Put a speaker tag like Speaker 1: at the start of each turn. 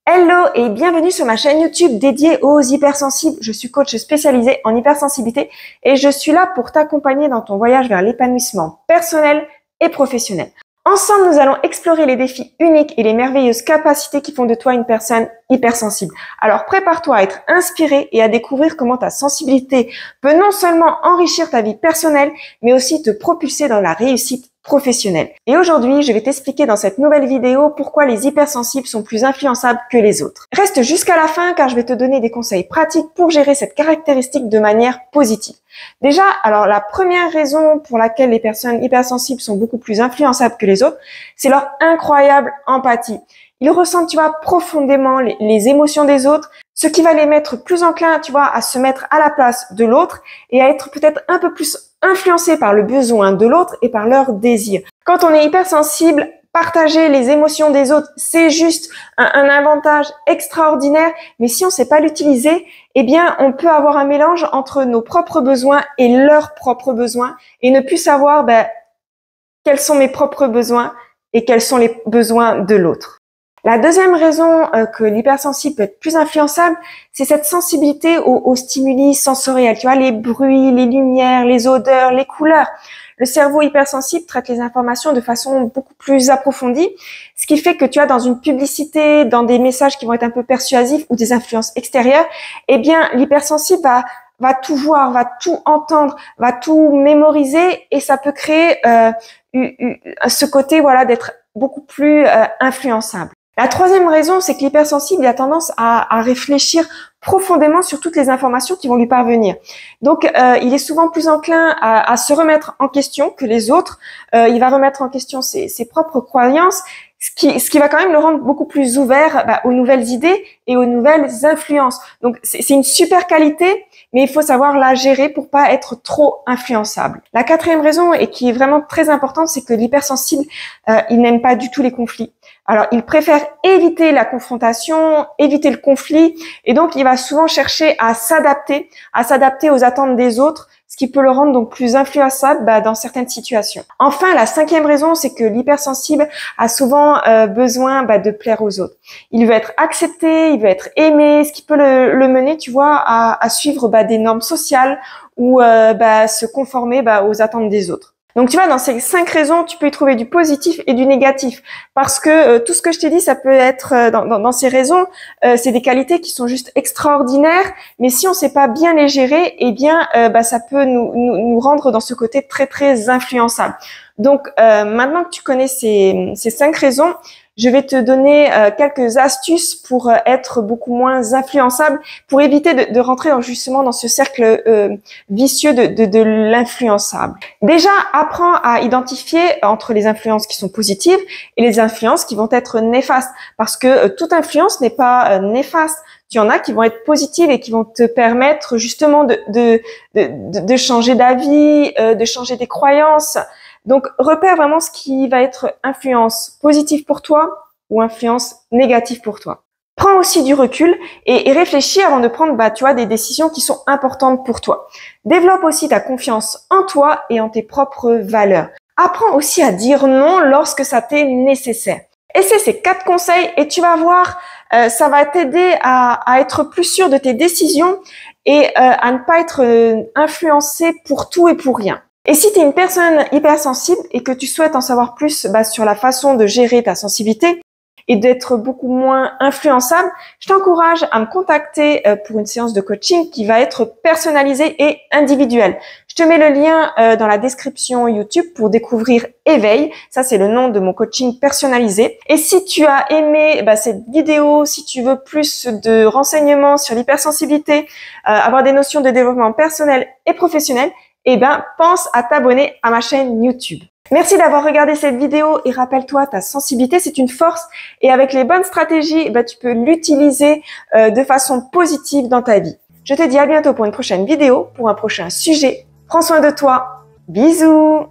Speaker 1: Hello et bienvenue sur ma chaîne YouTube dédiée aux hypersensibles. Je suis coach spécialisée en hypersensibilité et je suis là pour t'accompagner dans ton voyage vers l'épanouissement personnel et professionnel. Ensemble, nous allons explorer les défis uniques et les merveilleuses capacités qui font de toi une personne hypersensible. Alors prépare-toi à être inspiré et à découvrir comment ta sensibilité peut non seulement enrichir ta vie personnelle, mais aussi te propulser dans la réussite professionnelle. Et aujourd'hui, je vais t'expliquer dans cette nouvelle vidéo pourquoi les hypersensibles sont plus influençables que les autres. Reste jusqu'à la fin car je vais te donner des conseils pratiques pour gérer cette caractéristique de manière positive. Déjà, alors la première raison pour laquelle les personnes hypersensibles sont beaucoup plus influençables que les autres, c'est leur incroyable empathie. Ils ressentent, profondément les émotions des autres, ce qui va les mettre plus enclins, à se mettre à la place de l'autre et à être peut-être un peu plus influencés par le besoin de l'autre et par leur désir. Quand on est hypersensible, partager les émotions des autres, c'est juste un avantage extraordinaire, mais si on ne sait pas l'utiliser, eh bien, on peut avoir un mélange entre nos propres besoins et leurs propres besoins et ne plus savoir quels sont mes propres besoins et quels sont les besoins de l'autre. La deuxième raison que l'hypersensible peut être plus influençable, c'est cette sensibilité aux stimuli sensoriels. Tu vois, les bruits, les lumières, les odeurs, les couleurs. Le cerveau hypersensible traite les informations de façon beaucoup plus approfondie, ce qui fait que tu as dans une publicité, dans des messages qui vont être un peu persuasifs ou des influences extérieures, eh bien, l'hypersensible va tout voir, va tout entendre, va tout mémoriser et ça peut créer ce côté, d'être beaucoup plus influençable. La troisième raison, c'est que l'hypersensible a tendance à réfléchir profondément sur toutes les informations qui vont lui parvenir. Donc, il est souvent plus enclin à se remettre en question que les autres. Il va remettre en question ses propres croyances, ce qui va quand même le rendre beaucoup plus ouvert aux nouvelles idées et aux nouvelles influences. Donc, c'est une super qualité, mais il faut savoir la gérer pour pas être trop influençable. La quatrième raison, et qui est vraiment très importante, c'est que l'hypersensible, il n'aime pas du tout les conflits. Alors, il préfère éviter la confrontation, éviter le conflit, et donc il va souvent chercher à s'adapter aux attentes des autres, ce qui peut le rendre donc plus influençable dans certaines situations. Enfin, la cinquième raison, c'est que l'hypersensible a souvent besoin de plaire aux autres. Il veut être accepté, il veut être aimé, ce qui peut le mener, à suivre des normes sociales ou se conformer aux attentes des autres. Donc dans ces 5 raisons, tu peux y trouver du positif et du négatif, parce que tout ce que je t'ai dit, ça peut être dans ces raisons, c'est des qualités qui sont juste extraordinaires, mais si on sait pas bien les gérer, eh bien ça peut nous rendre dans ce côté très très influençable. Donc maintenant que tu connais ces 5 raisons, je vais te donner quelques astuces pour être beaucoup moins influençable, pour éviter de rentrer justement dans ce cercle vicieux de l'influençable. Déjà, apprends à identifier entre les influences qui sont positives et les influences qui vont être néfastes, parce que toute influence n'est pas néfaste. Il y en a qui vont être positives et qui vont te permettre justement de changer d'avis, de changer des croyances. Donc, repère vraiment ce qui va être influence positive pour toi ou influence négative pour toi. Prends aussi du recul et réfléchis avant de prendre, des décisions qui sont importantes pour toi. Développe aussi ta confiance en toi et en tes propres valeurs. Apprends aussi à dire non lorsque ça t'est nécessaire. Essaie ces 4 conseils et tu vas voir, ça va t'aider à être plus sûr de tes décisions et à ne pas être influencé pour tout et pour rien. Et si tu es une personne hypersensible et que tu souhaites en savoir plus sur la façon de gérer ta sensibilité et d'être beaucoup moins influençable, je t'encourage à me contacter pour une séance de coaching qui va être personnalisée et individuelle. Je te mets le lien dans la description YouTube pour découvrir Éveil. Ça, c'est le nom de mon coaching personnalisé. Et si tu as aimé cette vidéo, si tu veux plus de renseignements sur l'hypersensibilité, avoir des notions de développement personnel et professionnel, pense à t'abonner à ma chaîne YouTube. Merci d'avoir regardé cette vidéo et rappelle-toi, ta sensibilité, c'est une force et avec les bonnes stratégies, tu peux l'utiliser de façon positive dans ta vie. Je te dis à bientôt pour une prochaine vidéo, pour un prochain sujet. Prends soin de toi. Bisous!